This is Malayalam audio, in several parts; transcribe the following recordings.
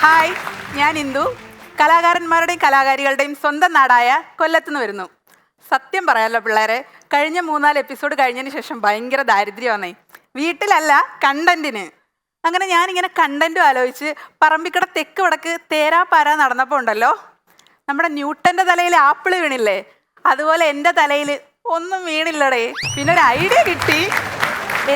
ഹായ്, ഞാൻ ഇന്ദു. കലാകാരന്മാരുടെയും കലാകാരികളുടെയും സ്വന്തം നാടായ കൊല്ലത്തുനിന്ന് വരുന്നു. സത്യം പറയാമല്ലോ പിള്ളേരെ, കഴിഞ്ഞ 3-4 എപ്പിസോഡ് കഴിഞ്ഞതിന് ശേഷം ഭയങ്കര ദാരിദ്ര്യമാണേ. വീട്ടിലല്ല, കണ്ടന്റിന്. അങ്ങനെ ഞാനിങ്ങനെ കണ്ടന്റും ആലോചിച്ച് പറമ്പിക്കട തെക്ക് വടക്ക് തേരാപ്പാര നടന്നപ്പോൾ ഉണ്ടല്ലോ, നമ്മുടെ ന്യൂട്ടൻ്റെ തലയിൽ ആപ്പിള് വീണില്ലേ, അതുപോലെ എൻ്റെ തലയിൽ ഒന്നും വീണില്ലടേ. പിന്നെ ഒരു ഐഡിയ കിട്ടി,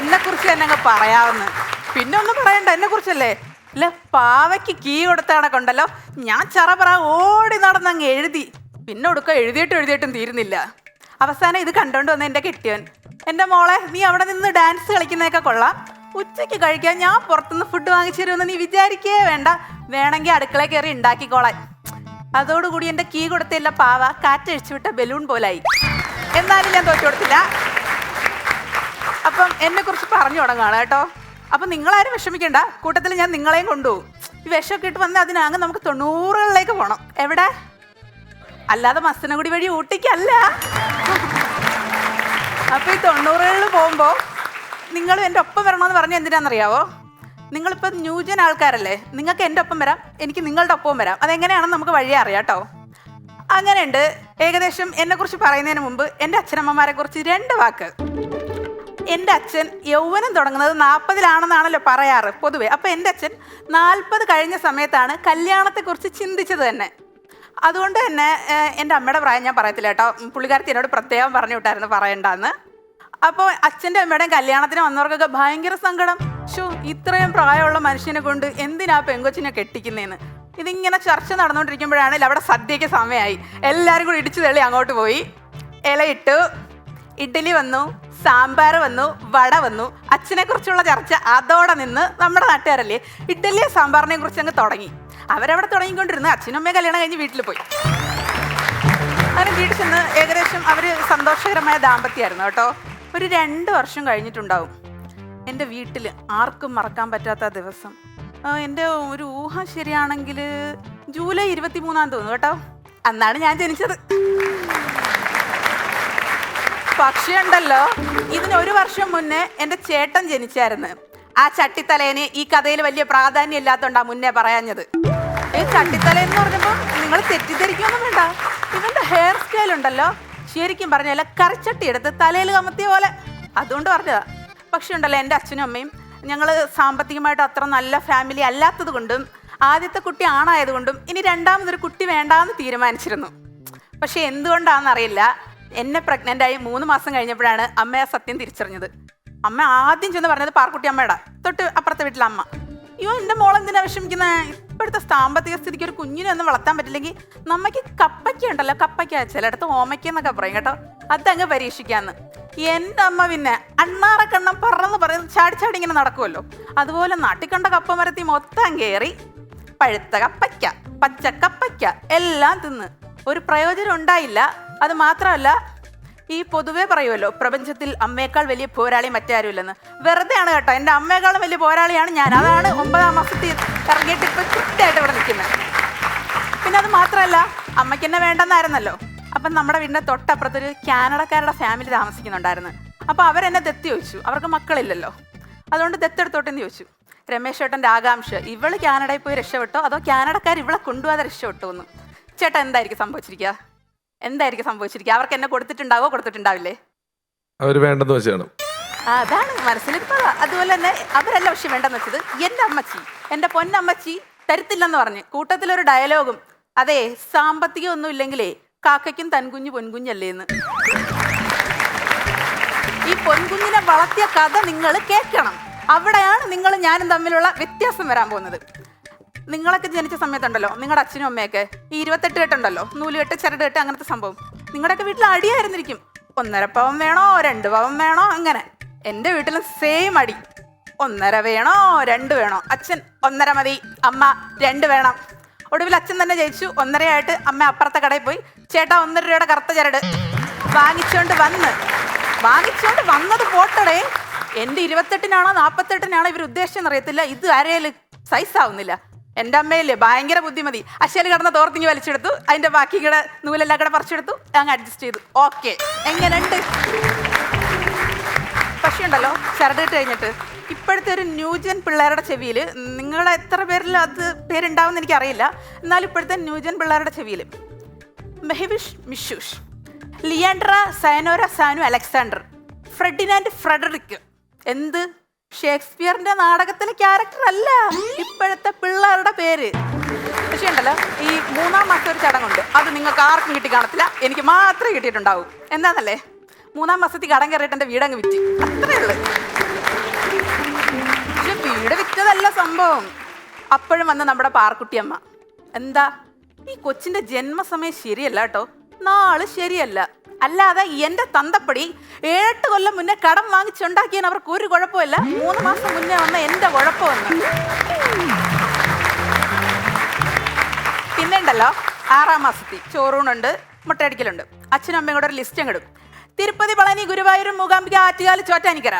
എന്നെക്കുറിച്ച് തന്നെ അങ്ങ് പറയാമെന്ന്. പിന്നെ ഒന്നും പറയണ്ട, എന്നെക്കുറിച്ചല്ലേ. ഇല്ല, പാവയ്ക്ക് കീ കൊടുത്ത കണക്കുണ്ടല്ലോ, ഞാൻ ചറപറ ഓടി നടന്നങ്ങ് എഴുതി. പിന്നെ ഒടുക്കം എഴുതിയിട്ടും തീരുന്നില്ല. അവസാനം ഇത് കണ്ടോണ്ട് വന്ന എൻ്റെ കെട്ടിയവൻ, എൻ്റെ മോളെ നീ അവിടെ നിന്ന് ഡാൻസ് കളിക്കുന്നതൊക്കെ കൊള്ളാം, ഉച്ചയ്ക്ക് കഴിക്കാൻ ഞാൻ പുറത്തുനിന്ന് ഫുഡ് വാങ്ങിച്ചു തരുമെന്ന് നീ വിചാരിക്കേ വേണ്ട, വേണമെങ്കിൽ അടുക്കളയിൽ കയറി ഉണ്ടാക്കിക്കോളാൻ. അതോടുകൂടി എൻ്റെ കീ കൊടുത്തില്ല പാവ കാറ്റഴിച്ചു വിട്ട ബലൂൺ പോലായി. എന്നാലും ഞാൻ തോറ്റു കൊടുത്തില്ല. അപ്പം എന്നെക്കുറിച്ച് പറഞ്ഞു തുടങ്ങുകയാണ് കേട്ടോ. അപ്പം നിങ്ങളാരും വിഷമിക്കേണ്ട, കൂട്ടത്തിൽ ഞാൻ നിങ്ങളെയും കൊണ്ടുപോകും. ഈ വിഷമൊക്കെ ഇട്ട് വന്നാൽ അതിനങ്ങ് നമുക്ക് 90കളിലേക്ക് പോകണം. എവിടെ? അല്ലാതെ മസനഗുടി വഴി ഊട്ടിക്കല്ല. അപ്പോൾ ഈ 90കളിൽ പോകുമ്പോൾ നിങ്ങളും എൻ്റെ ഒപ്പം വരണമെന്ന് പറഞ്ഞാൽ എന്തിനാണെന്നറിയാവോ? നിങ്ങളിപ്പോൾ ന്യൂജൻ ആൾക്കാരല്ലേ, നിങ്ങൾക്ക് എൻ്റെ ഒപ്പം വരാം, എനിക്ക് നിങ്ങളുടെ ഒപ്പവും വരാം. അതെങ്ങനെയാണെന്ന് നമുക്ക് വഴിയെ അറിയാം കേട്ടോ. അങ്ങനെയുണ്ട്. ഏകദേശം എന്നെക്കുറിച്ച് പറയുന്നതിന് മുമ്പ് എൻ്റെ അച്ഛനമ്മമാരെക്കുറിച്ച് 2 വാക്ക്. എൻ്റെ അച്ഛൻ യൗവനം തുടങ്ങുന്നത് 40-ലാണെന്നാണല്ലോ പറയാറ് പൊതുവെ. അപ്പോൾ എൻ്റെ അച്ഛൻ 40 കഴിഞ്ഞ സമയത്താണ് കല്യാണത്തെക്കുറിച്ച് ചിന്തിച്ചത് തന്നെ. അതുകൊണ്ട് തന്നെ എൻ്റെ അമ്മയുടെ പ്രായം ഞാൻ പറയത്തില്ല കേട്ടോ, പുള്ളിക്കാരത്തി എന്നോട് പ്രത്യേകം പറഞ്ഞു വിട്ടായിരുന്നു പറയണ്ടെന്ന്. അപ്പോൾ അച്ഛൻ്റെ അമ്മയുടെയും കല്യാണത്തിന് വന്നവർക്കൊക്കെ ഭയങ്കര സങ്കടം. ഇത്രയും പ്രായമുള്ള മനുഷ്യനെ കൊണ്ട് എന്തിനാ പെങ്കൊച്ചിനെ കെട്ടിക്കുന്നതെന്ന്. ഇതിങ്ങനെ ചർച്ച നടന്നുകൊണ്ടിരിക്കുമ്പോഴാണ് അവിടെ സദ്യയ്ക്ക് സമയമായി. എല്ലാവരും കൂടി ഇടിച്ചു തള്ളി അങ്ങോട്ട് പോയി. ഇലയിട്ടു, ഇഡ്ഡലി വന്നു, സാമ്പാർ വന്നു, വട വന്നു. അച്ഛനെ കുറിച്ചുള്ള ചർച്ച അതോടെ നിന്ന് നമ്മുടെ നാട്ടുകാരല്ലേ ഇഡ്ഡലിയെ സാമ്പാറിനെ കുറിച്ച് അങ്ങ് തുടങ്ങി. അവരവിടെ തുടങ്ങിക്കൊണ്ടിരുന്നു. അച്ഛനും അമ്മയും കല്യാണം കഴിഞ്ഞ് വീട്ടിൽ പോയി. അങ്ങനെ വീട്ടിൽ ചെന്ന് ഏകദേശം അവർ സന്തോഷകരമായ ദാമ്പത്യമായിരുന്നു കേട്ടോ. ഒരു 2 വർഷം കഴിഞ്ഞിട്ടുണ്ടാവും. എൻ്റെ വീട്ടിൽ ആർക്കും മറക്കാൻ പറ്റാത്ത ദിവസം, എൻ്റെ ഒരു ഊഹം ശരിയാണെങ്കിൽ ജൂലൈ 23 തോന്നുന്നു കേട്ടോ. അന്നാണ് ഞാൻ ജനിച്ചത്. പക്ഷേ ഉണ്ടല്ലോ, ഇതിന് 1 വർഷം മുന്നേ എൻ്റെ ചേട്ടൻ ജനിച്ചായിരുന്നു. ആ ചട്ടിത്തലേന് ഈ കഥയിൽ വലിയ പ്രാധാന്യം ഇല്ലാത്തതുകൊണ്ടാണ് മുന്നേ പറയാഞ്ഞത്. ഈ ചട്ടിത്തലേന്ന് പറഞ്ഞപ്പോൾ നിങ്ങൾ തെറ്റിദ്ധരിക്കൊന്നും വേണ്ട. ഇവൻ്റെ ഹെയർ സ്റ്റൈൽ ഉണ്ടല്ലോ, ശരിക്കും പറഞ്ഞാൽ കറിച്ചട്ടി എടുത്ത് തലയിൽ കമത്തിയ പോലെ, അതുകൊണ്ട് പറഞ്ഞതാ. പക്ഷേ ഉണ്ടല്ലോ, എൻ്റെ അച്ഛനും അമ്മയും ഞങ്ങൾ സാമ്പത്തികമായിട്ട് അത്ര നല്ല ഫാമിലി അല്ലാത്തത് കൊണ്ടും ആദ്യത്തെ കുട്ടി ആണായതുകൊണ്ടും ഇനി രണ്ടാമതൊരു കുട്ടി വേണ്ടാന്ന് തീരുമാനിച്ചിരുന്നു. പക്ഷെ എന്തുകൊണ്ടാണെന്നറിയില്ല, എന്നെ പ്രഗ്നൻ്റായി 3 മാസം കഴിഞ്ഞപ്പോഴാണ് അമ്മയെ സത്യം തിരിച്ചറിഞ്ഞത്. അമ്മ ആദ്യം ചെന്ന് പറഞ്ഞത് പാർക്കുട്ടി അമ്മയുടെ തൊട്ട് അപ്പുറത്തെ വീട്ടിലെ അമ്മ. അയ്യോ, എൻ്റെ മോളെന്തിനാ വിഷമിക്കുന്നത്, ഇപ്പോഴത്തെ സാമ്പത്തിക സ്ഥിതിക്ക് ഒരു കുഞ്ഞിനെ ഒന്നും വളർത്താൻ പറ്റില്ലെങ്കിൽ നമുക്ക് കപ്പയ്ക്ക ഉണ്ടല്ലോ, കപ്പയ്ക്ക ചിലയിടത്ത് ഓമയ്ക്കെന്നൊക്കെ പറയും കേട്ടോ, അതങ്ങ് പരീക്ഷിക്കാന്ന്. എൻ്റെ അമ്മ പിന്നെ അണ്ണാറക്കണ്ണം പറയുന്നത് ചാടി ഇങ്ങനെ നടക്കുമല്ലോ, അതുപോലെ നാട്ടിക്കണ്ട കപ്പ മരത്തി മൊത്തം കയറി പഴുത്ത കപ്പയ്ക്ക, പച്ചക്കപ്പയ്ക്ക എല്ലാം തിന്ന് ഒരു പ്രയോജനം ഉണ്ടായില്ല. അത് മാത്രമല്ല, ഈ പൊതുവേ പറയുമല്ലോ പ്രപഞ്ചത്തിൽ അമ്മയേക്കാൾ വലിയ പോരാളി മറ്റാരുമില്ലെന്ന്. വെറുതെയാണ് കേട്ടോ, എൻ്റെ അമ്മയെക്കാളും വലിയ പോരാളിയാണ് ഞാൻ. അതാണ് 9-ാം മാസത്തിൽ ഇറങ്ങിയിട്ട് ഇപ്പോൾ കൃത്യമായിട്ട് ഇവിടെ നിൽക്കുന്നത്. പിന്നെ അത് മാത്രമല്ല, അമ്മയ്ക്ക് എന്നെ വേണ്ടെന്നായിരുന്നല്ലോ. അപ്പം നമ്മുടെ വീടിൻ്റെ തൊട്ടപ്പുറത്തൊരു കാനഡക്കാരുടെ ഫാമിലി താമസിക്കുന്നുണ്ടായിരുന്നു. അപ്പോൾ അവരെന്നെ ദത്ത് ചോദിച്ചു, അവർക്ക് മക്കളില്ലല്ലോ, അതുകൊണ്ട് ദത്തെടുത്തോട്ടെന്ന് ചോദിച്ചു. രമേശ് ചേട്ടൻ്റെ ആകാംക്ഷ, ഇവള് കാനഡയിൽ പോയി രക്ഷപ്പെട്ടോ അതോ കാനഡക്കാർ ഇവളെ കൊണ്ടുപോകാതെ രക്ഷപ്പെട്ടോ എന്ന്. ചേട്ടാ എന്തായിരിക്കും സംഭവിച്ചിരിക്കുക? അവർക്ക് എന്നെ കൊടുത്തിട്ടുണ്ടാവില്ലേ? അവർ വേണ്ടെന്ന് വെച്ചാണ്. അതാണ് മനസ്സിലിപ്പോൾ. അതുപോലെ തന്നെ അവരല്ല പക്ഷെ വേണ്ടെന്ന് വെച്ചത് എൻ്റെ അമ്മച്ചി, എൻ്റെ പൊന്നമ്മച്ചി തരത്തില്ലെന്ന് പറഞ്ഞ് കൂട്ടത്തിലൊരു ഡയലോഗും, അതെ സാമ്പത്തികം ഒന്നും ഇല്ലെങ്കിലേ കാക്കയ്ക്കും തൻകുഞ്ഞ് പൊൻകുഞ്ഞല്ലേന്ന്. ഈ പൊൻകുഞ്ഞിനെ വളർത്തിയ കഥ നിങ്ങൾ കേൾക്കണം. അവിടെയാണ് നിങ്ങൾ ഞാനും തമ്മിലുള്ള വ്യത്യാസം വരാൻ പോകുന്നത്. നിങ്ങളൊക്കെ ജനിച്ച സമയത്തുണ്ടല്ലോ, നിങ്ങളുടെ അച്ഛനും അമ്മയൊക്കെ ഈ 28 കെട്ടുണ്ടല്ലോ, നൂലുകെട്ട്, ചരട് കെട്ട്, അങ്ങനത്തെ സംഭവം നിങ്ങളുടെയൊക്കെ വീട്ടിൽ അടിയായിരുന്നിരിക്കും. 1.5 പവൻ വേണോ, 2 പവൻ വേണോ, അങ്ങനെ. എൻ്റെ വീട്ടിലും സെയിം അടി. 1.5 വേണോ, 2 വേണോ, അച്ഛൻ 1.5 മതി, അമ്മ 2 വേണം. ഒടുവിൽ അച്ഛൻ തന്നെ ജയിച്ചു. 1.5 ആയിട്ട് അമ്മ അപ്പുറത്തെ കടയിൽ പോയി, ചേട്ടാ 1.5 രൂപയുടെ കറുത്ത ചരട് വാങ്ങിച്ചോണ്ട് വന്നത് പോട്ടടേ. എൻ്റെ 28-നാണോ 48-നാണോ ഇവർ ഉദ്ദേശിച്ചെന്നറിയത്തില്ല, ഇത് ആരെയും സൈസ് ആവുന്നില്ല. എൻ്റെ അമ്മയില്ലേ ഭയങ്കര ബുദ്ധിമതി, അശ്ശേല് കിടന്ന തോർത്തിങ്ങി വലിച്ചെടുത്തു, അതിൻ്റെ ബാക്കി കൂടെ നൂലെല്ലാം കൂടെ പറിച്ചെടുത്തു, അങ്ങ് അഡ്ജസ്റ്റ് ചെയ്തു. ഓക്കെ, എങ്ങനെയുണ്ട്? പക്ഷേ ഉണ്ടല്ലോ, ചരട് ഇട്ട് കഴിഞ്ഞിട്ട് ഇപ്പോഴത്തെ ഒരു ന്യൂജൻ പിള്ളേരുടെ ചെവിയിൽ, നിങ്ങളെ എത്ര പേരിൽ അത് പേരുണ്ടാവുമെന്ന് എനിക്കറിയില്ല, എന്നാൽ ഇപ്പോഴത്തെ ന്യൂജൻ പിള്ളേരുടെ ചെവിയിൽ മെഹവിഷ് മിഷൂഷ്, ലിയാൻഡ്ര സയനോര സാനു അലക്സാണ്ടർ, ഫ്രെഡിനാൻഡ് ഫ്രെഡറിക്. എന്ത് ഷേക്സ്പിയറിന്റെ നാടകത്തിലെ ക്യാരക്ടർ അല്ല, ഇപ്പോഴത്തെ പിള്ളേരുടെ പേര്. പക്ഷേ ഉണ്ടല്ലോ, ഈ 3-ാം മാസം ഒരു ചടങ്ങുണ്ട്, അത് നിങ്ങൾക്ക് ആർക്കും കിട്ടി കാണത്തില്ല, എനിക്ക് മാത്രമേ കിട്ടിയിട്ടുണ്ടാവും. എന്താന്നല്ലേ, 3-ാം മാസത്തിൽ കടം കയറിയിട്ട് എൻ്റെ വീടങ്ങ് വിറ്റ്, അത്രേ ഉള്ളു. പക്ഷെ വീട് വിറ്റതല്ല സംഭവം. അപ്പോഴും വന്ന് നമ്മുടെ പാർക്കുട്ടിയമ്മ, എന്താ ഈ കൊച്ചിന്റെ ജന്മസമയം ശരിയല്ല കേട്ടോ, നാള് ശരിയല്ല, അല്ലാതെ എന്റെ തന്തപ്പടി 7-8 കൊല്ലം മുന്നേ കടം വാങ്ങിച്ചുണ്ടാക്കിയാൽ അവർക്ക് ഒരു കുഴപ്പമില്ല, 3 മാസം മുന്നേ വന്ന എന്റെ കുഴപ്പമൊന്നും. പിന്നെ ഉണ്ടല്ലോ, 6-ാം മാസത്തിൽ ചോറൂണുണ്ട്, മുട്ടയടിക്കലുണ്ട്. അച്ഛനും അമ്മയും കൂടെ ഒരു ലിസ്റ്റ് അങ്ങ് ഇടും. തിരുപ്പതി, പളനി, ഗുരുവായൂർ, മൂകാംബിക, ആറ്റുകാൽ, ചോറ്റാനിക്കര.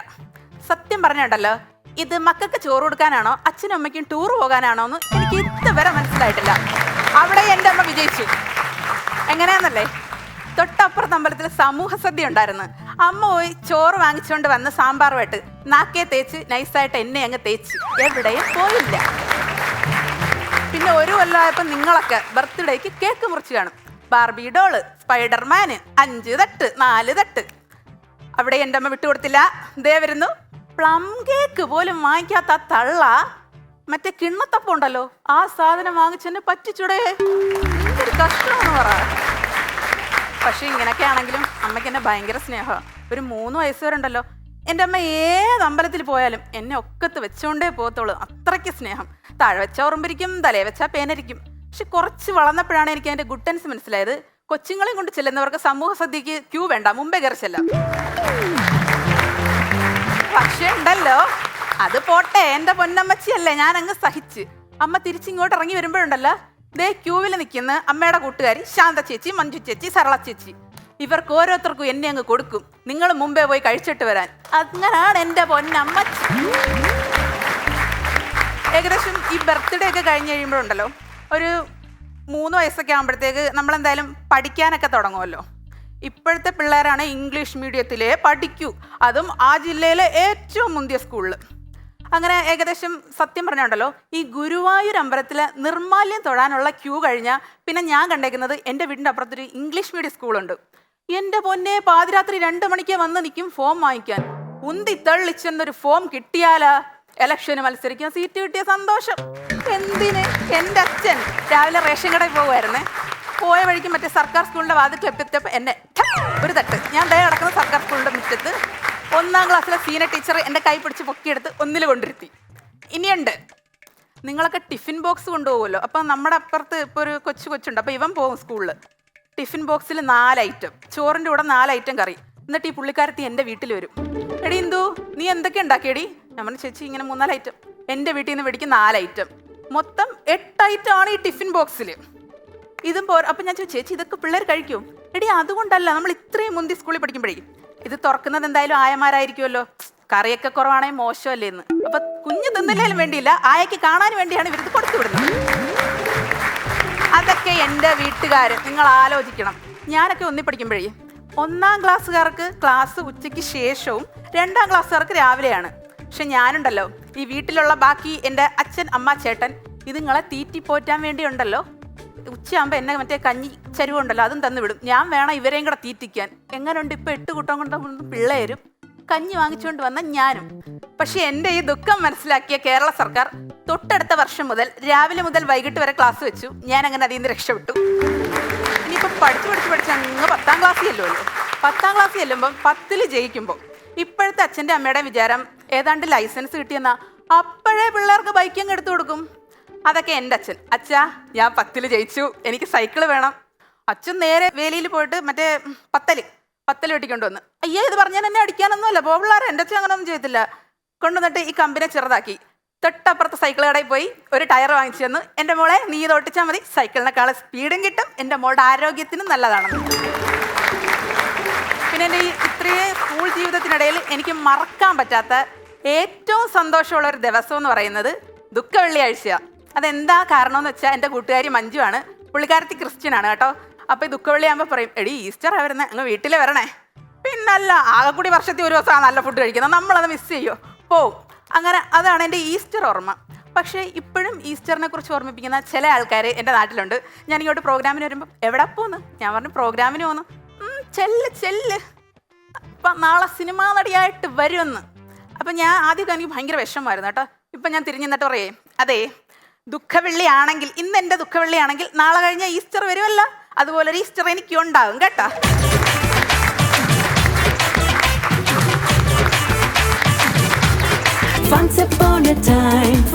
സത്യം പറഞ്ഞുണ്ടല്ലോ, ഇത് മക്കൾക്ക് ചോറ് കൊടുക്കാനാണോ അച്ഛനും അമ്മയ്ക്കും ടൂർ പോകാനാണോ എന്ന് എനിക്ക് ഇതുവരെ മനസ്സിലായിട്ടില്ല. അവിടെ എൻ്റെ അമ്മ വിജയിച്ചു. എങ്ങനെയാന്നല്ലേ, തൊട്ടപ്പുറത്ത് അമ്പലത്തിൽ സമൂഹ സദ്യ ഉണ്ടായിരുന്നു. അമ്മ പോയി ചോറ് വാങ്ങിച്ചുകൊണ്ട് വന്ന് സാമ്പാറുമായിട്ട് നാക്കേ തേച്ച് നൈസായിട്ട് എന്നെ അങ്ങ് തേച്ച്, എവിടെയും പോയില്ല. പിന്നെ ഒരു കൊല്ലമായപ്പോൾ നിങ്ങളൊക്കെ ബർത്ത്ഡേക്ക് കേക്ക് മുറിച്ച് കാണും. ബാർബി ഡോള്, സ്പൈഡർമാന്, 5 തട്ട് 4 തട്ട്. അവിടെ എൻ്റെ അമ്മ വിട്ടുകൊടുത്തില്ല. ദേ വരുന്നു, പ്ലം കേക്ക് പോലും വാങ്ങിക്കാത്ത തള്ള മറ്റേ കിണ്ണത്തപ്പം ഉണ്ടല്ലോ, ആ സാധനം വാങ്ങിച്ചെന്നെ പറ്റിച്ചൂടെ, എന്തൊരു കഷ്ടമാണെന്ന് പറ. പക്ഷെ ഇങ്ങനെയൊക്കെ ആണെങ്കിലും അമ്മയ്ക്ക് എന്നെ ഭയങ്കര സ്നേഹമാണ്. ഒരു 3 വയസ്സ് വരെ ഉണ്ടല്ലോ, എൻ്റെ അമ്മ ഏത് അമ്പലത്തിൽ പോയാലും എന്നെ ഒക്കത്ത് വെച്ചോണ്ടേ പോകത്തുള്ളൂ, അത്രയ്ക്ക് സ്നേഹം. താഴെ വെച്ച ഓർമ്പിരിക്കും, തലയെ വെച്ചാൽ പേനരിക്കും. പക്ഷെ കുറച്ച് വളർന്നപ്പോഴാണ് എനിക്ക് അതിൻ്റെ ഗുഡൻസ് മനസ്സിലായത്. കൊച്ചുങ്ങളെയും കൊണ്ട് ചെല്ലുന്നവർക്ക് സമൂഹ സദ്യക്ക് ക്യൂ വേണ്ട, മുമ്പേ കയറി ചെല്ലാം. പക്ഷെ ഉണ്ടല്ലോ, അത് പോട്ടെ, എൻ്റെ പൊന്നമ്മച്ചിയല്ലേ, ഞാൻ അങ്ങ് സഹിച്ച്. അമ്മ തിരിച്ചിങ്ങോട്ട് ഇറങ്ങി വരുമ്പോഴുണ്ടല്ലോ, ദേ ക്യൂവിൽ നിൽക്കുന്ന അമ്മയുടെ കൂട്ടുകാരി ശാന്ത ചേച്ചി, മഞ്ജു ചേച്ചി, സരള ചേച്ചി, ഇവർക്ക് ഓരോരുത്തർക്കും എന്നെ അങ്ങ് കൊടുക്കും, നിങ്ങൾ മുമ്പേ പോയി കഴിച്ചിട്ട് വരാൻ. അങ്ങനാണ് എൻ്റെ പൊന്നമ്മച്ചി. ഏകദേശം ഈ ബർത്ത്ഡേ ഒക്കെ കഴിഞ്ഞ് കഴിയുമ്പോഴുണ്ടല്ലോ, ഒരു 3 വയസ്സൊക്കെ ആകുമ്പോഴത്തേക്ക് നമ്മളെന്തായാലും പഠിക്കാനൊക്കെ തുടങ്ങുമല്ലോ. ഇപ്പോഴത്തെ പിള്ളേരാണ് ഇംഗ്ലീഷ് മീഡിയത്തിലേ പഠിക്കൂ, അതും ആ ജില്ലയിലെ ഏറ്റവും മുന്തിയ സ്കൂളിൽ. അങ്ങനെ ഏകദേശം സത്യം പറഞ്ഞുണ്ടല്ലോ, ഈ ഗുരുവായൂർ അമ്പലത്തിലെ നിർമ്മാല്യം തൊഴാനുള്ള ക്യൂ കഴിഞ്ഞാൽ പിന്നെ ഞാൻ കണ്ടേക്കുന്നത് എൻ്റെ വീടിൻ്റെ അപ്പുറത്തൊരു ഇംഗ്ലീഷ് മീഡിയം സ്കൂളുണ്ട്. എൻ്റെ പൊന്നെ, പാതിരാത്രി 2 മണിക്ക് വന്ന് നിൽക്കും ഫോം വാങ്ങിക്കാൻ. ഉന്തി തള്ളിച്ചെന്നൊരു ഫോം കിട്ടിയാലാ ഇലക്ഷന് മത്സരിക്കാൻ സീറ്റ് കിട്ടിയ സന്തോഷം. എന്തിന്, എൻ്റെ അച്ഛൻ രാവിലെ റേഷൻ കടയിൽ പോകുമായിരുന്നേ, പോയ വഴിക്ക് മറ്റേ സർക്കാർ സ്കൂളിൻ്റെ വാതിൽ എത്തിയപ്പോൾ എന്നെ ഒരു തട്ട്, ഞാൻ ദയ കിടക്കുന്ന സർക്കാർ സ്കൂളിൻ്റെ മുറ്റത്ത് 1-ാം ക്ലാസ്സിലെ സീനിയർ ടീച്ചർ എൻ്റെ കൈ പിടിച്ച് പൊക്കിയെടുത്ത് 1-ൽ കൊണ്ടിരുത്തി. ഇനിയുണ്ട്, നിങ്ങളൊക്കെ ടിഫിൻ ബോക്സ് കൊണ്ടുപോകുമല്ലോ. അപ്പം നമ്മുടെ അപ്പുറത്ത് ഇപ്പോൾ ഒരു കൊച്ചുണ്ട്, അപ്പോൾ ഇവൻ പോകും സ്കൂളിൽ. ടിഫിൻ ബോക്സിൽ 4 ഐറ്റം, ചോറിൻ്റെ കൂടെ 4 ഐറ്റം കറി. എന്നിട്ട് ഈ പുള്ളിക്കാരത്തി എൻ്റെ വീട്ടിൽ വരും. എടി ഇന്ദു, നീ എന്തൊക്കെ ഉണ്ടാക്കിയടി? നമ്മൾ ചേച്ചി ഇങ്ങനെ 3-4 ഐറ്റം, എൻ്റെ വീട്ടിൽ നിന്ന് മേടിക്കും 4 ഐറ്റം, മൊത്തം 8 ഐറ്റം ആണ് ഈ ടിഫിൻ ബോക്സിൽ. ഇതും അപ്പം ഞാൻ ചോദിച്ചു, ചേച്ചി ഇതൊക്കെ പിള്ളേർ കഴിക്കും? എടി അതുകൊണ്ടല്ല, നമ്മൾ ഇത്രയും മുന്തി സ്കൂളിൽ പഠിക്കുമ്പോഴേ ഇത് തുറക്കുന്നത് എന്തായാലും ആയമാരായിരിക്കുമല്ലോ, കറിയൊക്കെ കുറവാണെങ്കിൽ മോശമല്ലേ എന്ന്. അപ്പം കുഞ്ഞ് തിന്നില്ലേലും വേണ്ടിയില്ല, ആയക്ക് കാണാൻ വേണ്ടിയാണ് ഇവരിത് കൊടുത്തു വിടുന്നത്. അതൊക്കെ എൻ്റെ വീട്ടുകാർ നിങ്ങൾ ആലോചിക്കണം. ഞാനൊക്കെ 1-ൽ പഠിക്കുമ്പോഴേ 1-ാം ക്ലാസ്സുകാർക്ക് ക്ലാസ് ഉച്ചയ്ക്ക് ശേഷവും 2-ാം ക്ലാസ്സുകാർക്ക് രാവിലെയാണ്. പക്ഷെ ഞാനുണ്ടല്ലോ, ഈ വീട്ടിലുള്ള ബാക്കി എൻ്റെ അച്ഛൻ, അമ്മ, ചേട്ടൻ ഇത് നിങ്ങളെ തീറ്റിപ്പോറ്റാൻ വേണ്ടിയുണ്ടല്ലോ, ഉച്ചയാകുമ്പോൾ എന്നെ മറ്റേ കഞ്ഞി ചരുവുണ്ടല്ലോ അതും തന്നു വിടും. ഞാൻ വേണം ഇവരെയും കൂടെ തീറ്റിക്കാൻ. എങ്ങനെയുണ്ട് ഇപ്പോൾ 8 കൂട്ടം കൊണ്ട് പിള്ളേരും കഞ്ഞി വാങ്ങിച്ചുകൊണ്ട് വന്ന ഞാനും. പക്ഷെ എൻ്റെ ഈ ദുഃഖം മനസ്സിലാക്കിയ കേരള സർക്കാർ തൊട്ടടുത്ത വർഷം മുതൽ രാവിലെ മുതൽ വൈകിട്ട് വരെ ക്ലാസ് വെച്ചു. ഞാൻ അങ്ങനെ അതിൽ നിന്ന് രക്ഷപ്പെട്ടു. ഇനിയിപ്പം പഠിച്ച് അങ്ങ് 10-ാം ക്ലാസ്സിൽ ചെല്ലുമല്ലോ. 10-ാം ക്ലാസ്സിൽ ചെല്ലുമ്പം 10-ൽ ജയിക്കുമ്പോൾ ഇപ്പോഴത്തെ അച്ഛൻ്റെ അമ്മയുടെ വിചാരം ഏതാണ്ട് ലൈസൻസ് കിട്ടിയെന്നാ. അപ്പോഴേ പിള്ളേർക്ക് ബൈക്കങ്ങ് എടുത്തു കൊടുക്കും. അതൊക്കെ എൻ്റെ അച്ഛൻ, അച്ഛാ ഞാൻ 10-ൽ ജയിച്ചു, എനിക്ക് സൈക്കിള് വേണം. അച്ഛൻ നേരെ വേലിയിൽ പോയിട്ട് മറ്റേ പത്തൽ വെട്ടിക്കൊണ്ടുവന്ന്, അയ്യോ ഇത് പറഞ്ഞാൽ എന്നെ അടിക്കാനൊന്നുമല്ല, പോപിള്ളാരെ എൻ്റെ അച്ഛൻ അങ്ങനെയൊന്നും ചെയ്യത്തില്ല. കൊണ്ടുവന്നിട്ട് ഈ കമ്പിനെ ചെറുതാക്കി തൊട്ടപ്പുറത്ത് സൈക്കിൾ കടയിൽ പോയി ഒരു ടയർ വാങ്ങിച്ചു തന്നു. എൻ്റെ മോളെ നീ ഇത് ഒട്ടിച്ചാൽ മതി, സൈക്കിളിനേക്കാൾ സ്പീഡും കിട്ടും, എൻ്റെ മോളുടെ ആരോഗ്യത്തിനും നല്ലതാണെന്ന്. പിന്നെ എൻ്റെ ഈ ഇത്രയും സ്കൂൾ ജീവിതത്തിനിടയിൽ എനിക്ക് മറക്കാൻ പറ്റാത്ത ഏറ്റവും സന്തോഷമുള്ള ഒരു ദിവസം എന്ന് പറയുന്നത് ദുഃഖ വെള്ളിയാഴ്ചയാണ്. അതെന്താ കാരണം എന്ന് വെച്ചാൽ എൻ്റെ കൂട്ടുകാരി മഞ്ജു ആണ്, പുള്ളിക്കാരത്തി ക്രിസ്ത്യനാണ് കേട്ടോ. അപ്പോൾ ഈ ദുഃഖവെള്ളിയാകുമ്പോൾ പറയും, എടി ഈസ്റ്ററാണ് വരുന്നത്, അങ്ങ് വീട്ടിൽ വരണേ. പിന്നല്ല, ആകെ കൂടി വർഷത്തിൽ ഒരു ദിവസമാണ് നല്ല ഫുഡ് കഴിക്കുന്നത്, നമ്മളത് മിസ് ചെയ്യുമോ? പോവും. അങ്ങനെ അതാണ് എൻ്റെ ഈസ്റ്റർ ഓർമ്മ. പക്ഷേ ഇപ്പോഴും ഈസ്റ്ററിനെ കുറിച്ച് ഓർമ്മിപ്പിക്കുന്ന ചില ആൾക്കാർ എൻ്റെ നാട്ടിലുണ്ട്. ഞാൻ ഇങ്ങോട്ട് പ്രോഗ്രാമിന് വരുമ്പോൾ എവിടെ പോന്ന്, ഞാൻ പറഞ്ഞു പ്രോഗ്രാമിന് പോന്നു. ചെല്ല് അപ്പം നാളെ സിനിമാ നടിയായിട്ട് വരുമെന്ന്. അപ്പം ഞാൻ ആദ്യമൊക്കെ എനിക്ക് ഭയങ്കര വിഷമമായിരുന്നു കേട്ടോ. ഇപ്പം ഞാൻ തിരിഞ്ഞു നിന്നിട്ട് പറയേ, അതെ ദുഃഖവെള്ളിയാണെങ്കിൽ, ഇന്ന് എൻ്റെ ദുഃഖവെള്ളിയാണെങ്കിൽ നാളെ കഴിഞ്ഞ ഈസ്റ്റർ വരുമല്ലോ, അതുപോലെ ഒരു ഈസ്റ്റർ എനിക്കും ഉണ്ടാകും കേട്ടോ. Once upon a time.